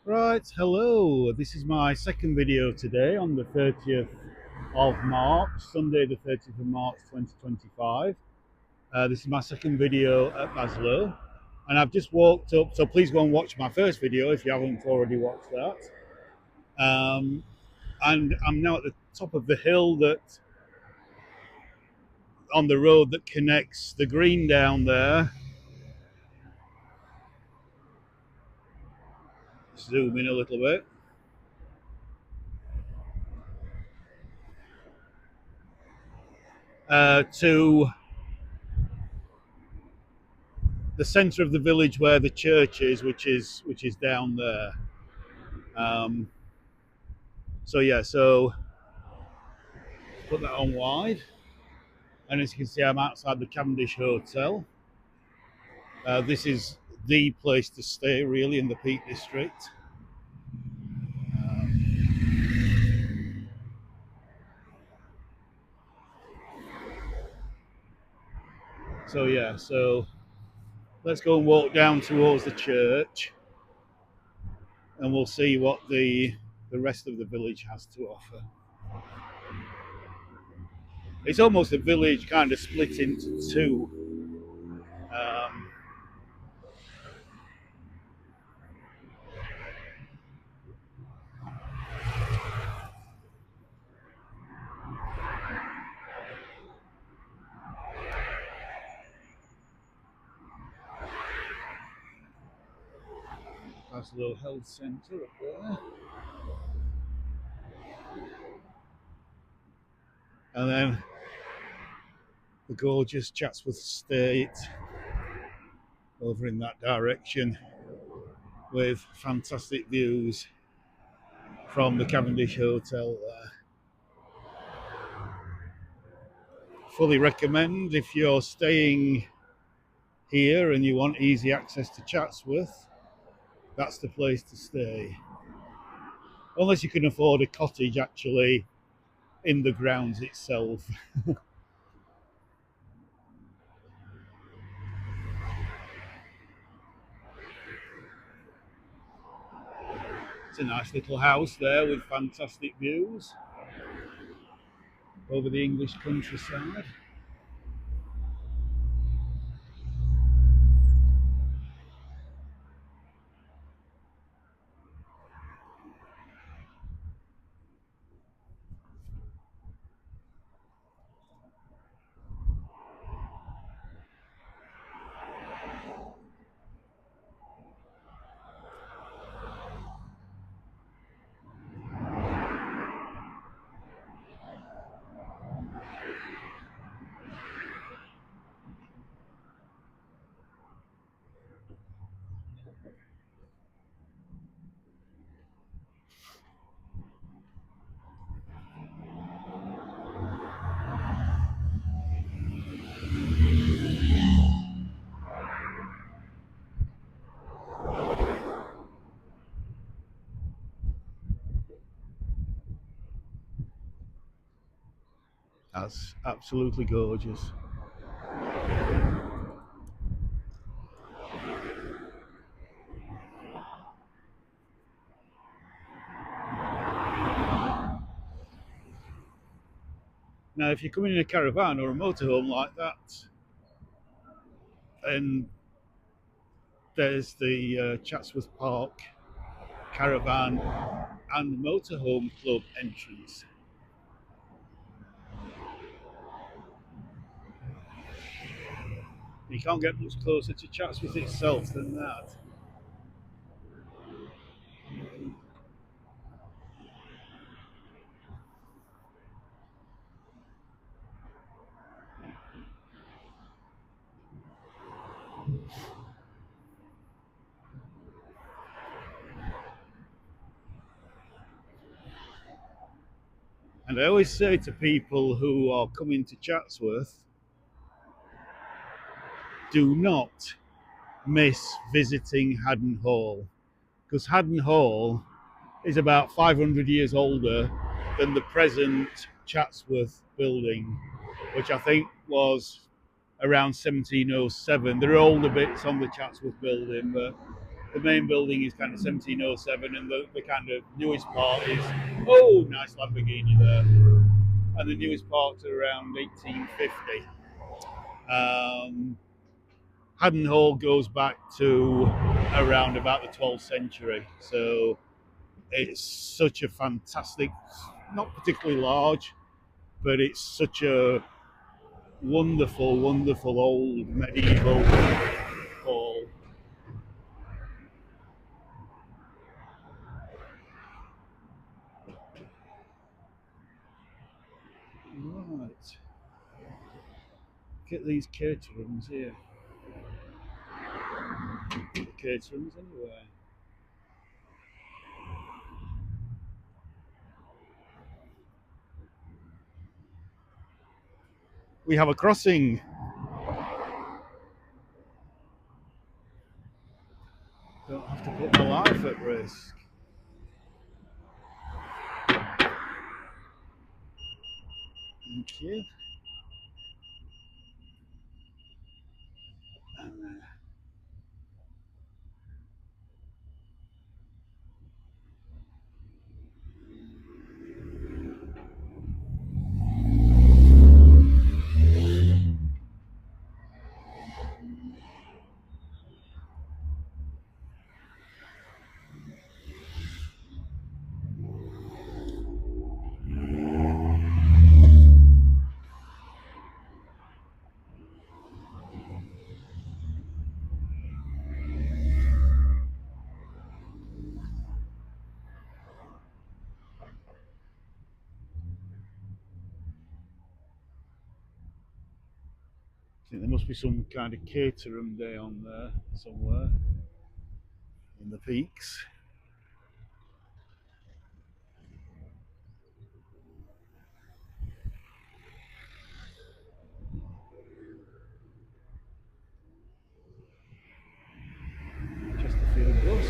Right, hello. This is my second video today on the 30th of March, Sunday the 30th of March 2025. This is my second video at Baslow, and I've just walked up, so please go and watch my first video if you haven't already watched that. And I'm now at the top of the hill that on the road that connects the green down there. Zoom in a little bit. To the centre of the village where the church is, which is down there. Um, so put that on wide, and as you can see, I'm outside the Cavendish Hotel. This is the place to stay, really, in the Peak District. So let's go and walk down towards the church, and we'll see what the rest of the village has to offer. It's almost a village kind of split into two. Um, Baslow Health Centre up there. And then the gorgeous Chatsworth Estate over in that direction with fantastic views from the Cavendish Hotel there. Fully recommend if you're staying here and you want easy access to Chatsworth, that's the place to stay. Unless you can afford a cottage actually in the grounds itself. It's a nice little house there with fantastic views over the English countryside. That's absolutely gorgeous. Now, if you're coming in a caravan or a motorhome like that, then there's the Chatsworth Park Caravan and Motorhome Club entrance. You can't get much closer to Chatsworth itself than that. And I always say to people who are coming to Chatsworth, do not miss visiting Haddon Hall, because Haddon Hall is about 500 years older than the present Chatsworth building, which I think was around 1707. There are older bits on the Chatsworth building, but the main building is kind of 1707, and the kind of newest part is, oh, nice Lamborghini there, and the newest parts are around 1850. Haddon Hall goes back to around about the 12th century, so it's such a fantastic, not particularly large, but it's such a wonderful, wonderful old medieval hall. Right, get these caterings here. Caterings anyway. We have a crossing. Don't have to put my life at risk. Thank you. And, I think there must be some kind of catering day on there somewhere in the peaks. Chesterfield bus.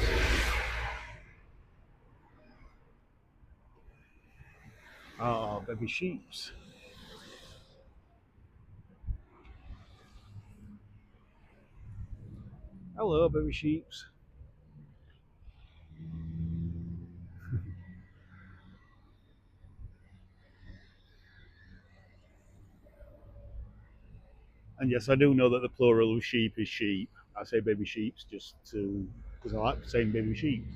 Ah, baby sheeps. Hello, baby sheeps. And yes, I do know that the plural of sheep is sheep. I say baby sheeps just to because I like saying baby sheeps.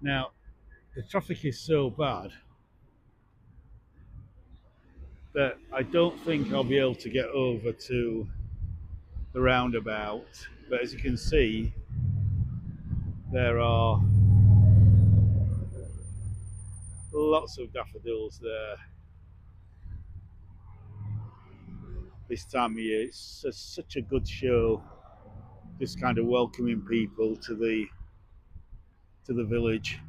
Now, the traffic is so bad that I don't think I'll be able to get over to the roundabout. But as you can see, there are lots of daffodils there this time of year. It's such a good show, just kind of welcoming people to the village.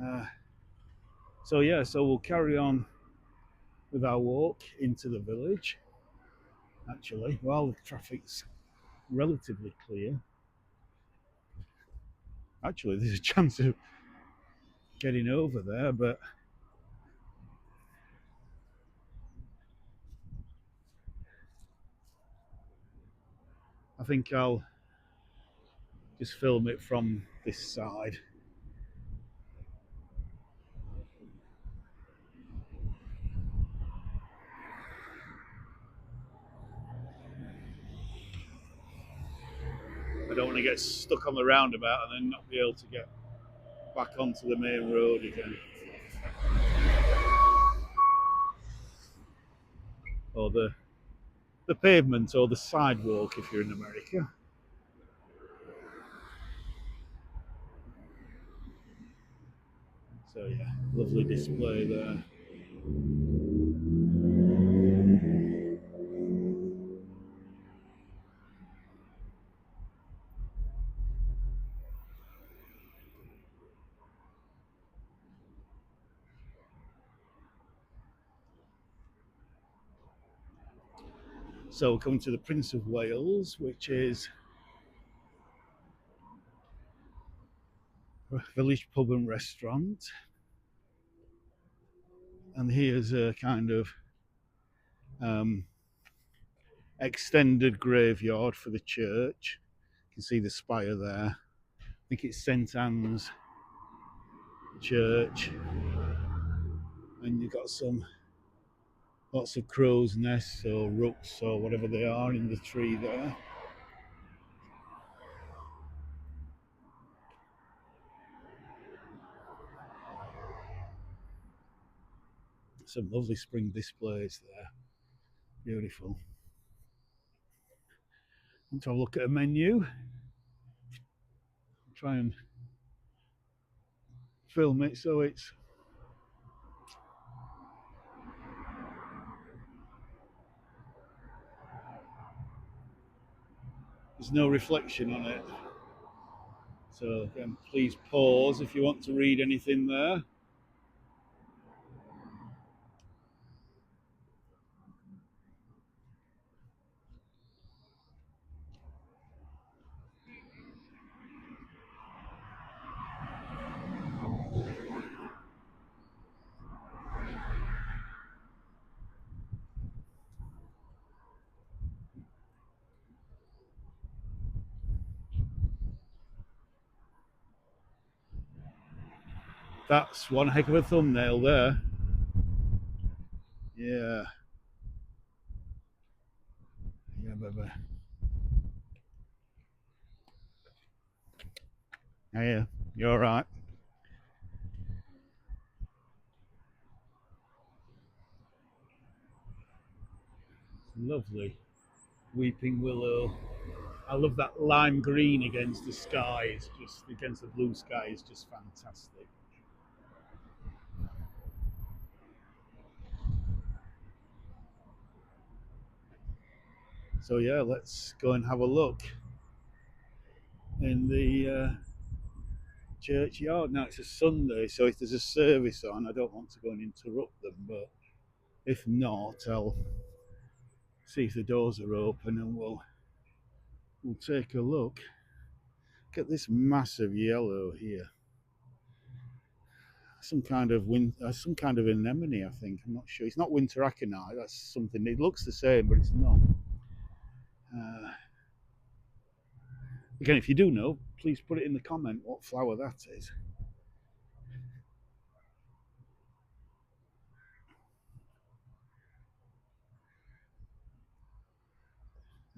Uh, so yeah, so we'll carry on with our walk into the village. Actually, while the traffic's relatively clear, actually there's a chance of getting over there, but I think I'll just film it from this side. I don't want to get stuck on the roundabout and then not be able to get back onto the main road again. Or the pavement or the sidewalk if you're in America. So yeah, lovely display there. So we're coming to the Prince of Wales, which is a village pub and restaurant. And here's a kind of um, extended graveyard for the church. You can see the spire there. I think it's St Anne's Church. And you've got lots of crow's nests or rooks or whatever they are in the tree there. Some lovely spring displays there. Beautiful. Want to have a look at a menu. Try and film it so there's no reflection on it. So again, please pause if you want to read anything there. That's one heck of a thumbnail there. Yeah. Yeah, baby. Yeah, you're all right. Lovely. Weeping willow. I love that lime green against the sky. It's just against the blue sky is just fantastic. So yeah, let's go and have a look in the churchyard. Now it's a Sunday, so if there's a service on, I don't want to go and interrupt them. But if not, I'll see if the doors are open and we'll take a look. Look at this massive yellow here. Some kind of anemone, I think. I'm not sure. It's not winter aconite. That's something. It looks the same, but it's not. Uh, Again, if you do know, please put it in the comment what flower that is.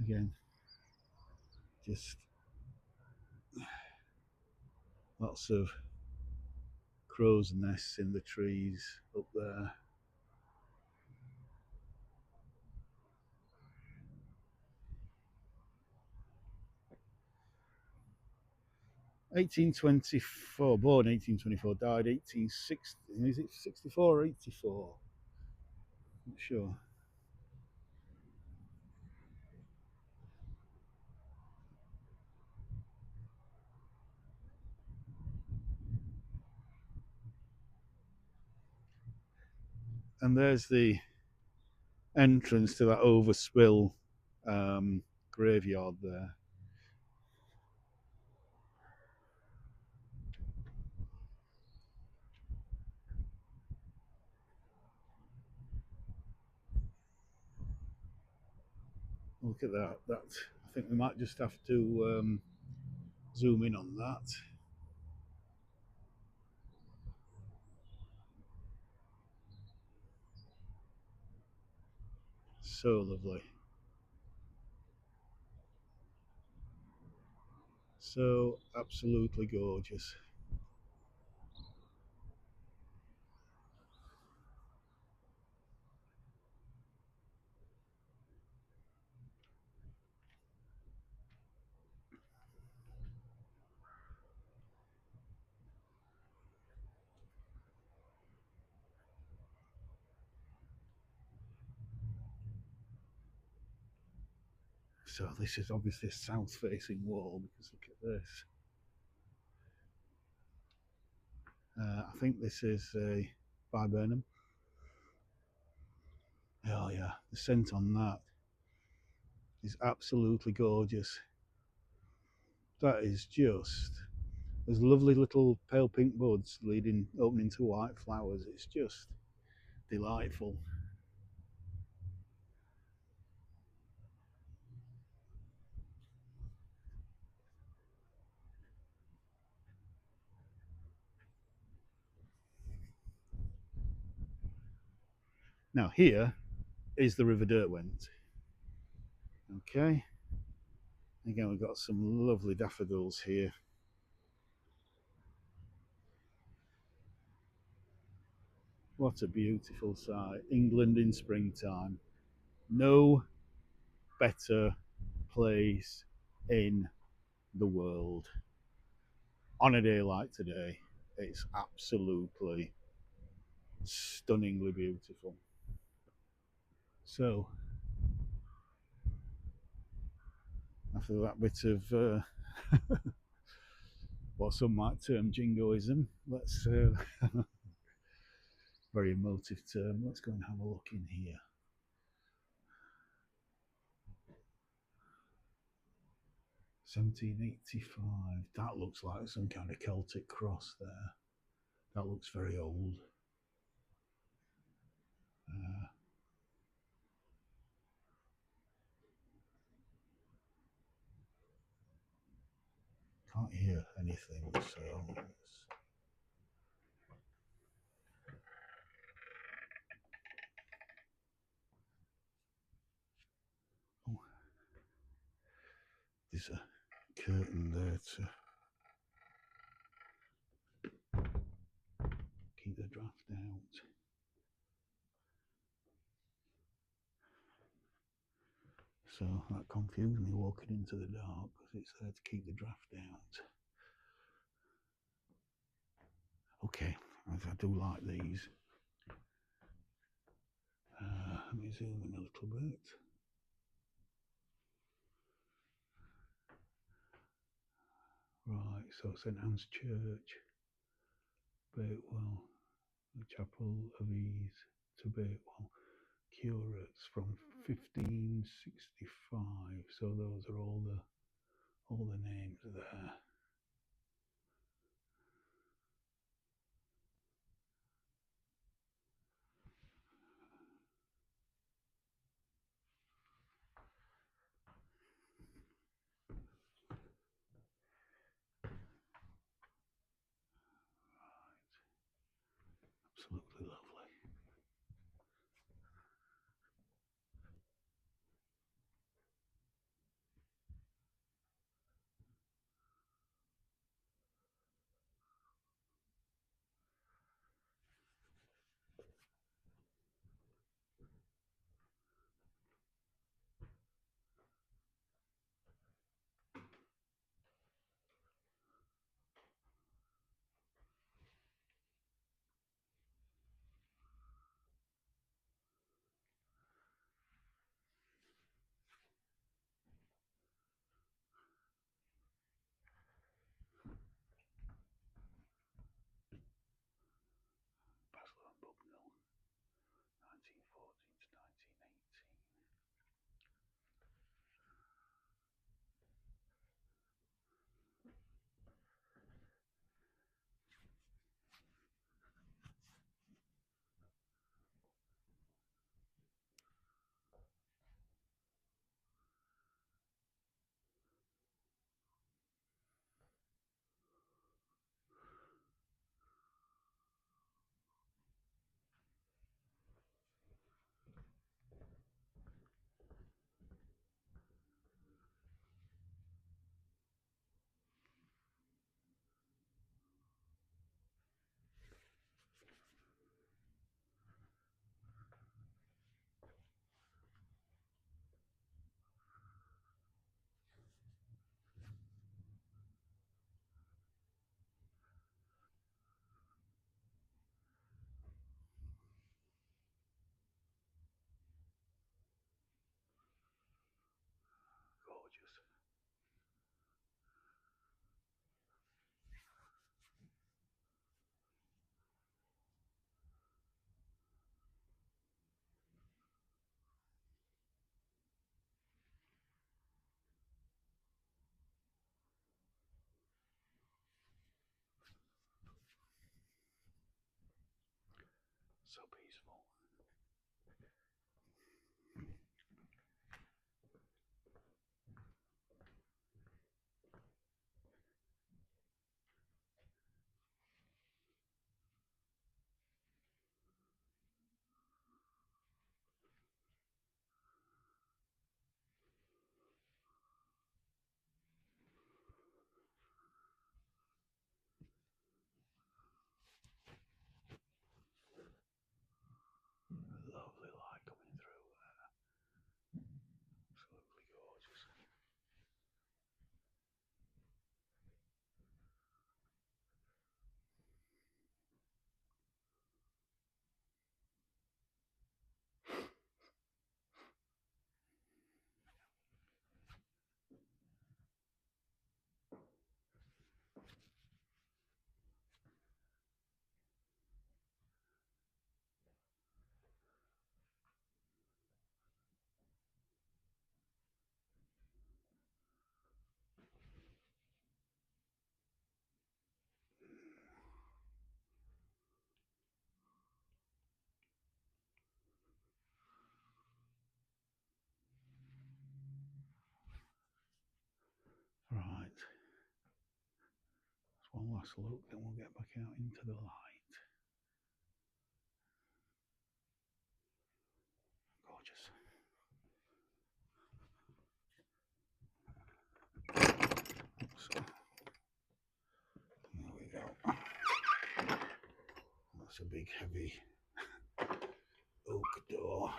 Again, just lots of crow's nests in the trees up there. (1824), born 1824, died 1860. Is it 64 or 84? Not sure. And there's the entrance to that overspill graveyard there. Look at that. I think we might just have to zoom in on that. So lovely. So absolutely gorgeous. So this is obviously a south-facing wall, because look at this. I think this is a viburnum. Oh yeah, the scent on that is absolutely gorgeous. That is just, there's lovely little pale pink buds opening to white flowers. It's just delightful. Now here is the River Derwent. Okay, again we've got some lovely daffodils here. What a beautiful sight. England in springtime. No better place in the world. On a day like today, it's absolutely stunningly beautiful. So, after that bit of what some might term jingoism, let's very emotive term. Let's go and have a look in here. (1785). That looks like some kind of Celtic cross there. That looks very old. Uh, can't hear anything, so oh, there's a curtain there to keep the draft out. So that confused me walking into the dark, because it's there to keep the draft out. Okay, I do like these. Let me zoom in a little bit. Right, so St Anne's Church, Bakewell, the Chapel of Ease to Bakewell, curates from 1565. So those are all the names there. Absolutely lovely. One last look, then we'll get back out into the light. Gorgeous. So, there we go. That's a big, heavy oak door.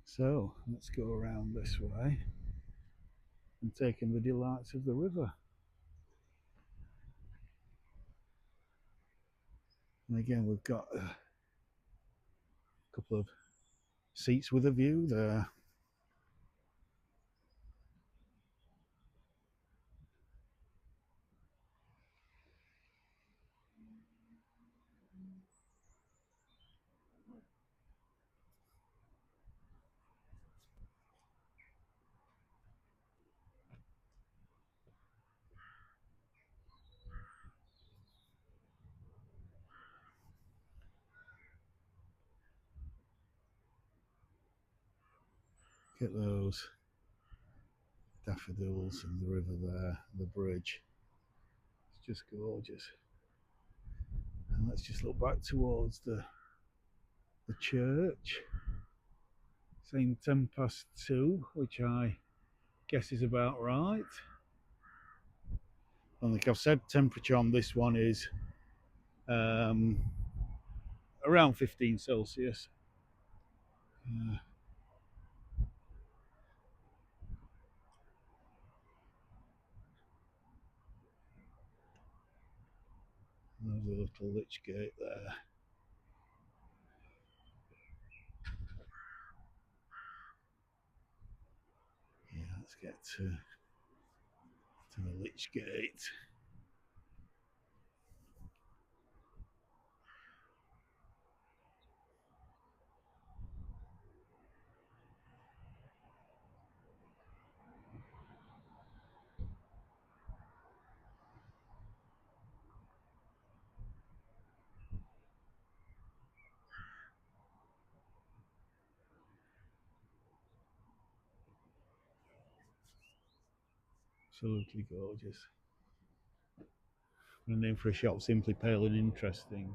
So let's go around this way and take in the delights of the river. And again, we've got a couple of seats with a view there. Look at those daffodils in the river there, the bridge. It's just gorgeous. And let's just look back towards the church. Saying 2:10, which I guess is about right. I think I've said temperature on this one is around 15 Celsius. There's a little lich gate there. Yeah, let's get to the lich gate. Absolutely gorgeous. The name for a shop, simply pale and interesting.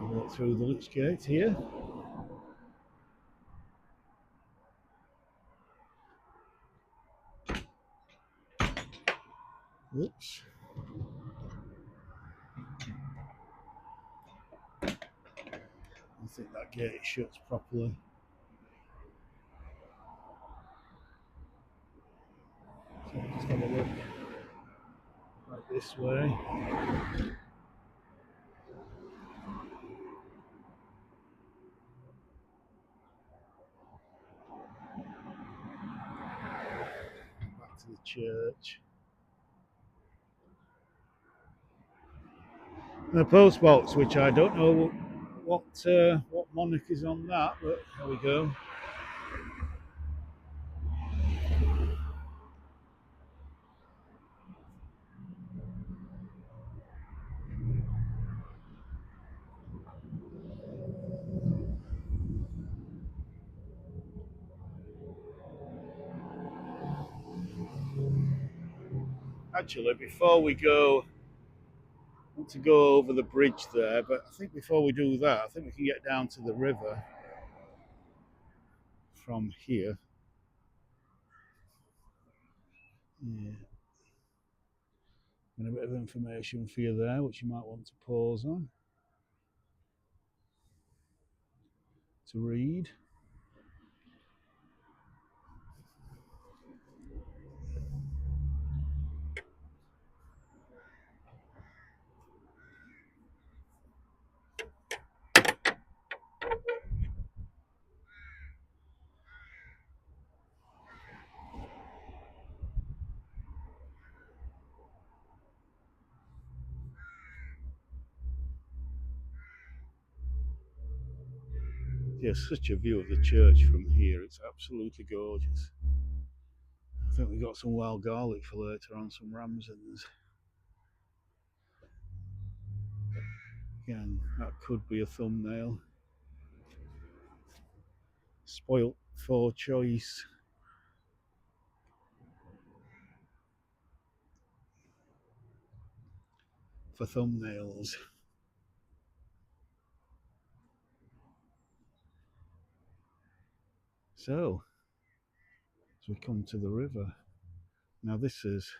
Walk through the lich gate here. Oops. I think that gate shuts properly. So just have a look right this way. Back to the church. And the post box, which I don't know what monarch is on that, but there we go. Actually, before we go, I want to go over the bridge there, but I think before we do that, I think we can get down to the river from here. Yeah. And a bit of information for you there, which you might want to pause on to read. Yes, such a view of the church from here. It's absolutely gorgeous. I think we got some wild garlic for later on, some ramsons. Again, that could be a thumbnail. Spoilt for choice. For thumbnails. So, as we come to the river, now this is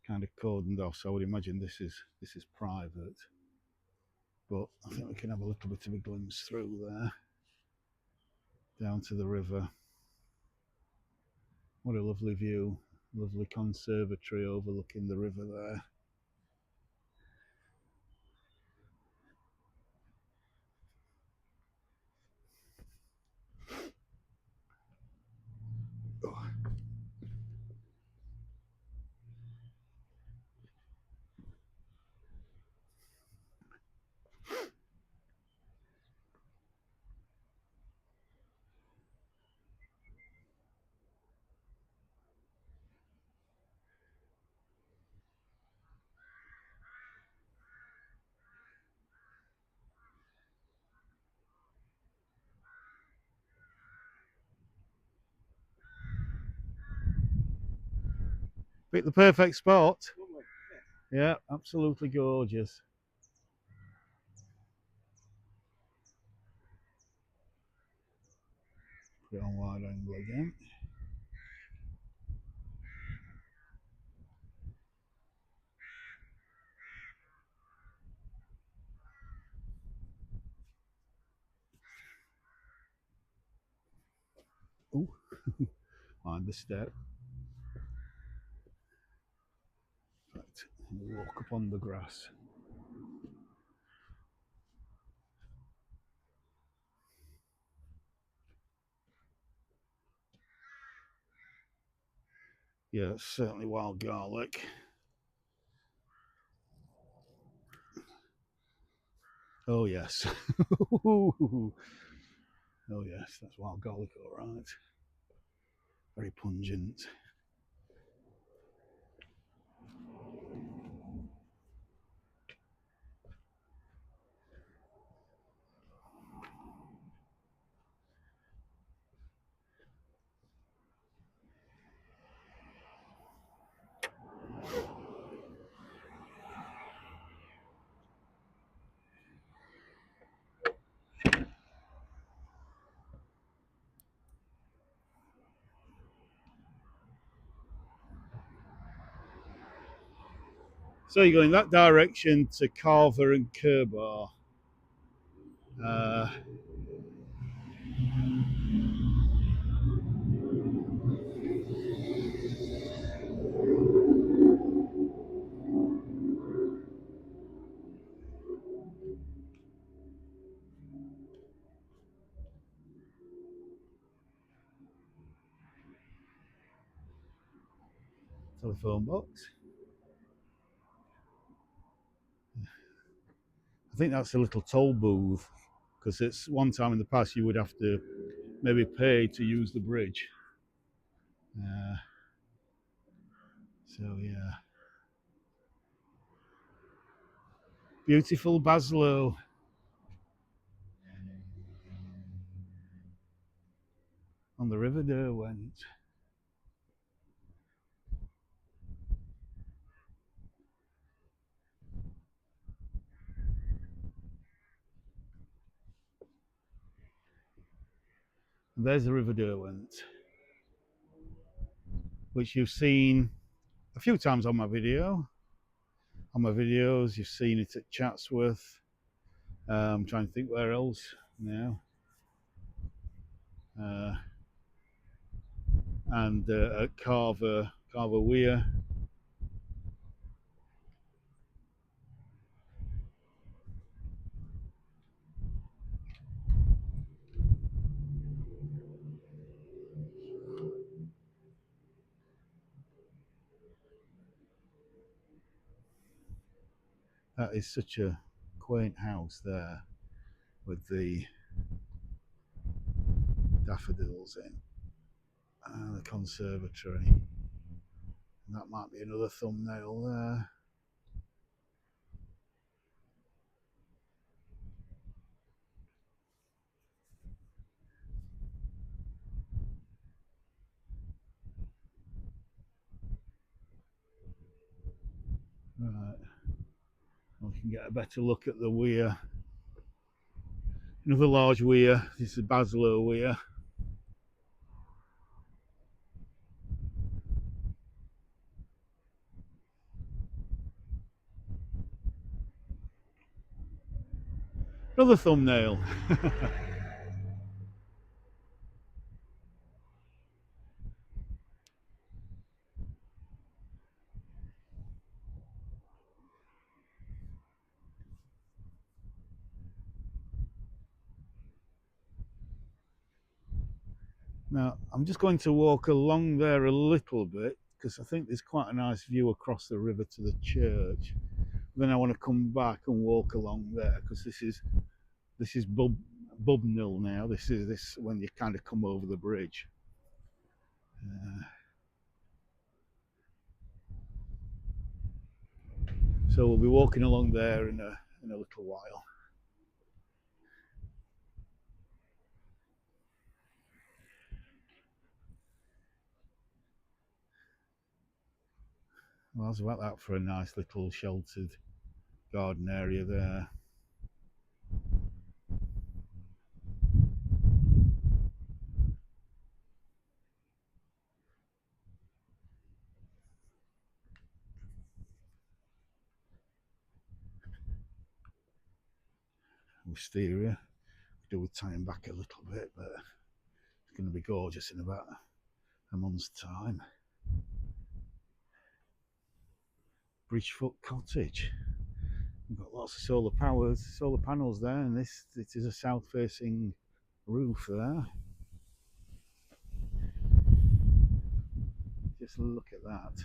kind of cordoned off, so I would imagine this is private. But I think we can have a little bit of a glimpse through there, down to the river. What a lovely view, lovely conservatory overlooking the river there. Oh. Pick the perfect spot. Yeah, absolutely gorgeous. Put it on wide angle again. Oh, mind the step. Right, walk upon the grass. Yeah, certainly wild garlic. Oh yes. Oh yes, that's wild garlic, all right. Very pungent. So you go in that direction to Carver and Kerbar. Telephone box. I think that's a little toll booth, because it's one time in the past you would have to maybe pay to use the bridge. So yeah, beautiful Baslow. On the river Derwent. And there's the river Derwent, which you've seen a few times on my video. On my videos, you've seen it at Chatsworth. I'm trying to think where else now. And at Carver Weir. That is such a quaint house there with the daffodils in. and the conservatory. And that might be another thumbnail there. Right, we can get a better look at the weir. Another large weir. This is Baslow weir. Another thumbnail. Now, I'm just going to walk along there a little bit because I think there's quite a nice view across the river to the church. Then I want to come back and walk along there because this is Bubnell now. This is when you kind of come over the bridge. So we'll be walking along there in a little while. Well, I was about that for a nice little sheltered garden area there. Wisteria. Could do with tying back a little bit, but it's going to be gorgeous in about a month's time. Bridgefoot Cottage. We've got lots of solar panels there, and this it is a south-facing roof there. Just look at that.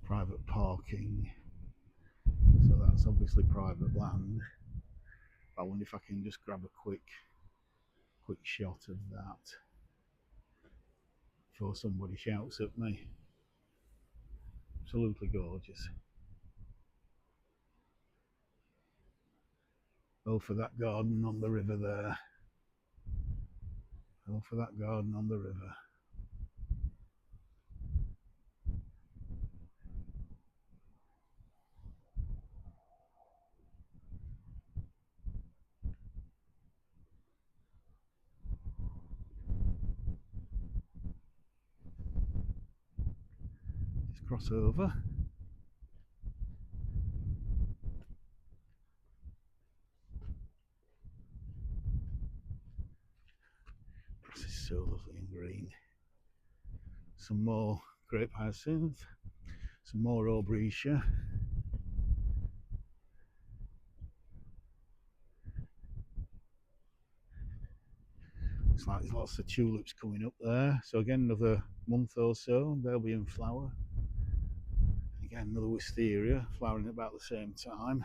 Private parking. So that's obviously private land. I wonder if I can just grab a quick shot of that before somebody shouts at me. Absolutely gorgeous. Oh, for that garden on the river there. Oh, for that garden on the river. Just cross over. Grass is so lovely and green. Some more grape hyacinth. Some more aubrietia. Looks like there's lots of tulips coming up there. So again, another month or so, they'll be in flower. Again, another wisteria flowering at about the same time.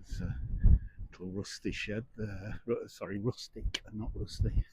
It's a little rusty shed there. Sorry, rustic, not rusty.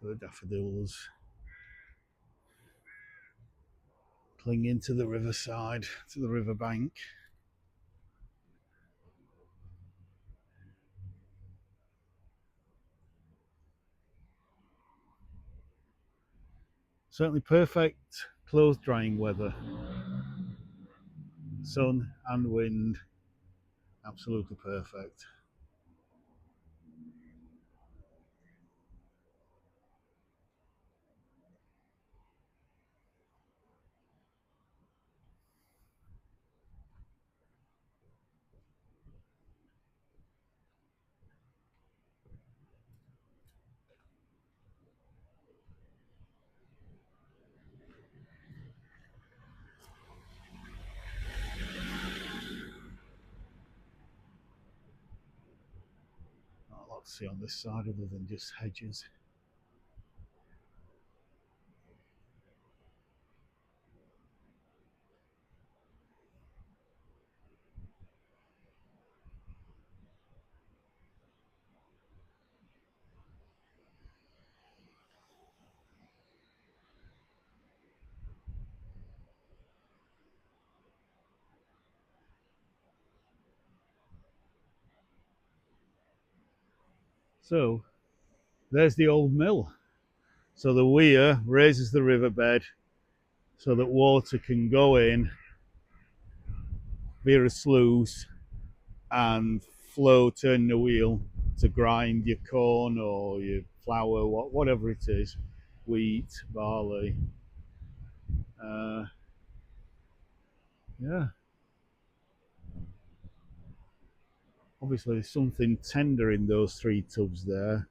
couple of daffodils clinging to the riverside, to the riverbank. Certainly perfect clothes drying weather. Sun and wind, absolutely perfect. Not a lot to see on this side other than just hedges. So there's the old mill. So the weir raises the riverbed so that water can go in via a sluice and flow, turn the wheel to grind your corn or your flour, whatever it is, wheat, barley. Yeah, obviously there's something tender in those 3 tubs there,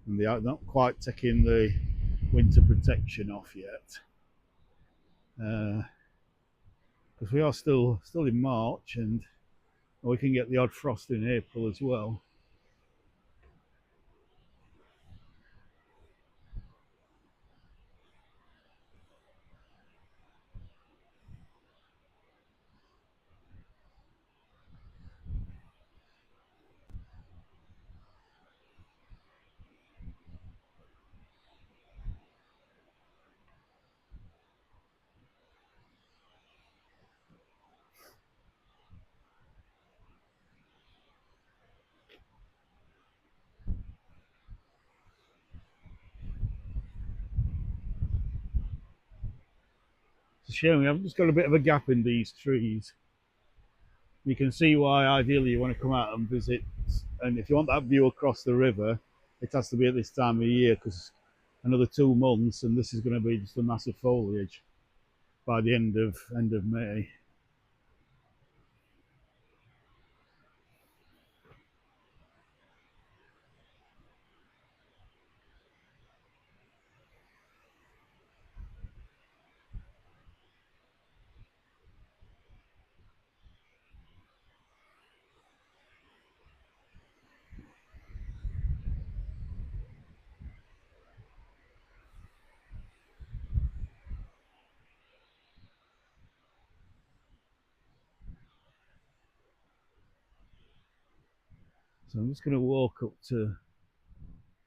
and they are not quite taking the winter protection off yet, because we are still in March, and we can get the odd frost in April as well. It's a shame we haven't just got a bit of a gap in these trees. You can see why ideally you want to come out and visit, and if you want that view across the river, it has to be at this time of year, because another 2 months and this is going to be just a massive foliage by the end of May. So I'm just going to walk up to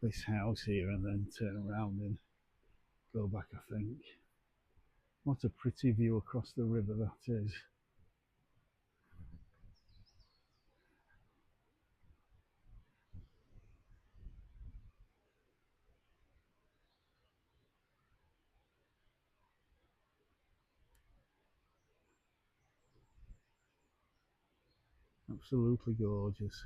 this house here and then turn around and go back, I think. What a pretty view across the river that is. Absolutely gorgeous.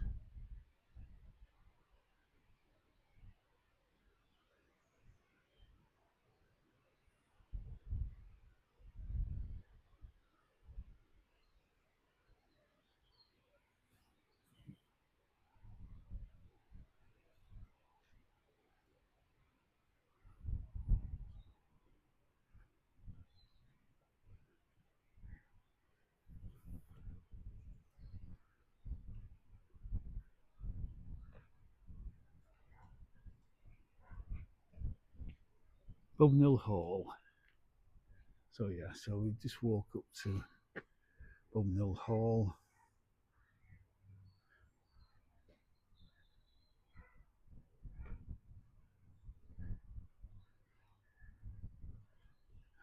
Bubnell Hall. So yeah, so we just walk up to Bubnell Hall.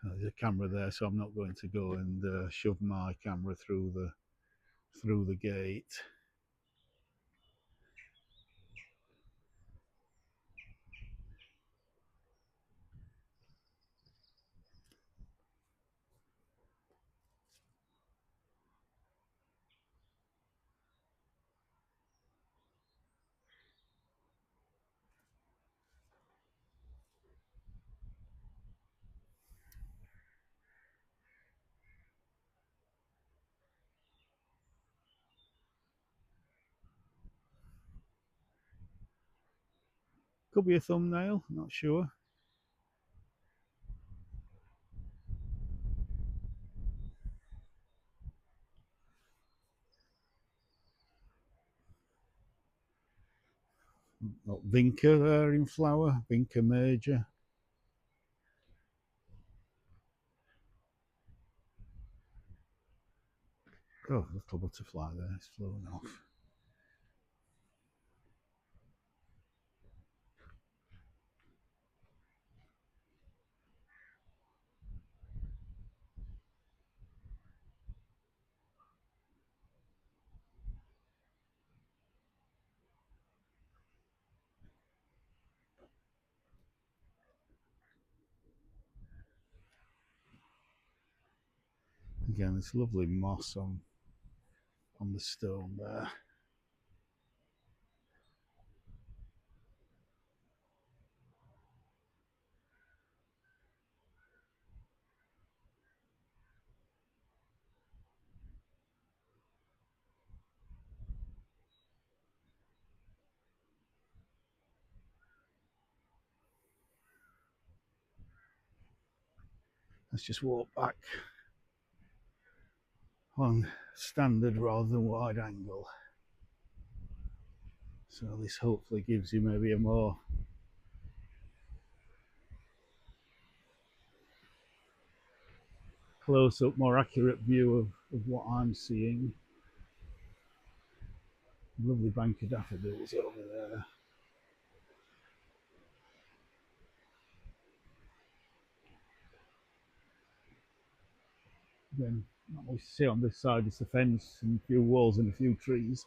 There's a camera there, so I'm not going to go and shove my camera through the gate. Could be a thumbnail, not sure. Got Vinca there in flower, Vinca major. Oh, little butterfly there, it's flown off. Again, this lovely moss on the stone there. Let's just walk back on standard rather than wide angle. So this hopefully gives you maybe a more close-up, more accurate view of what I'm seeing. Lovely bank of daffodils over there. Again, not much to see on this side, it's a fence and a few walls and a few trees.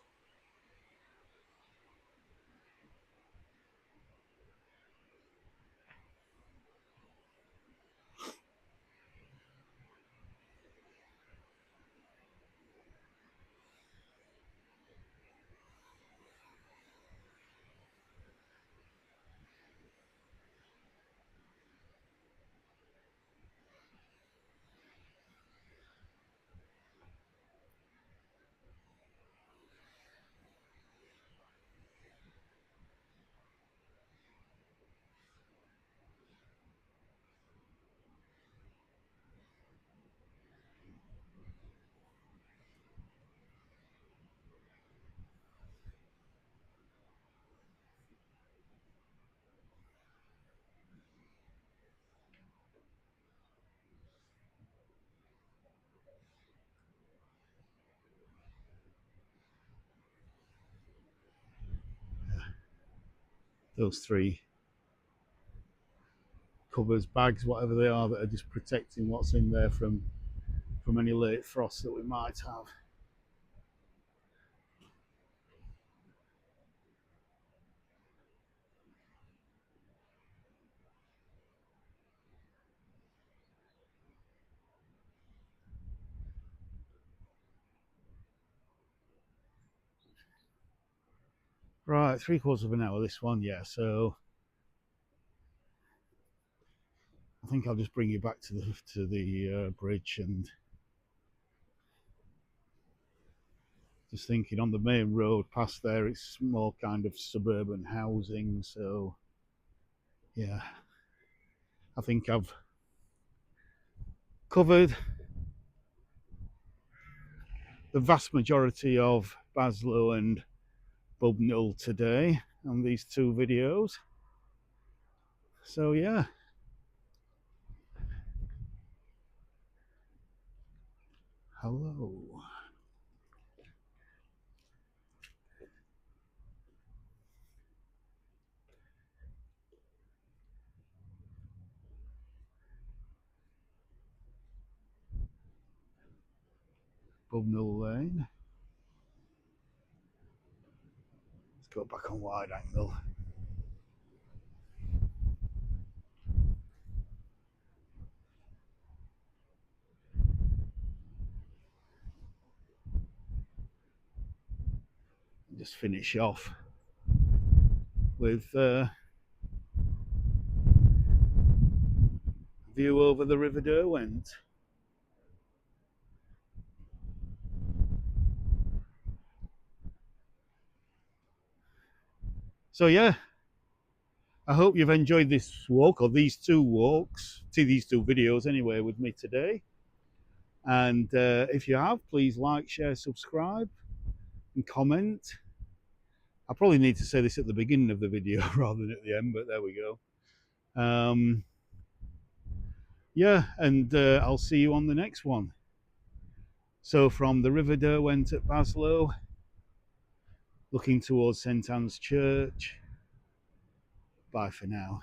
Those three covers, bags, whatever they are, that are just protecting what's in there from any late frost that we might have. Right, 3/4 of an hour this one, yeah. So I think I'll just bring you back to the bridge, and just thinking on the main road past there, it's more kind of suburban housing. So yeah, I think I've covered the vast majority of Baslow and Bubnell today on these two videos. So yeah, hello. Bubnell Lane. Let's go back on wide angle. Just finish off with view over the River Derwent. So yeah, I hope you've enjoyed this walk, or these two walks, these two videos anyway, with me today. And if you have, please like, share, subscribe, and comment. I probably need to say this at the beginning of the video rather than at the end, but there we go. Yeah, and I'll see you on the next one. So from the River Derwent at Baslow, looking towards St Anne's Church. Bye for now.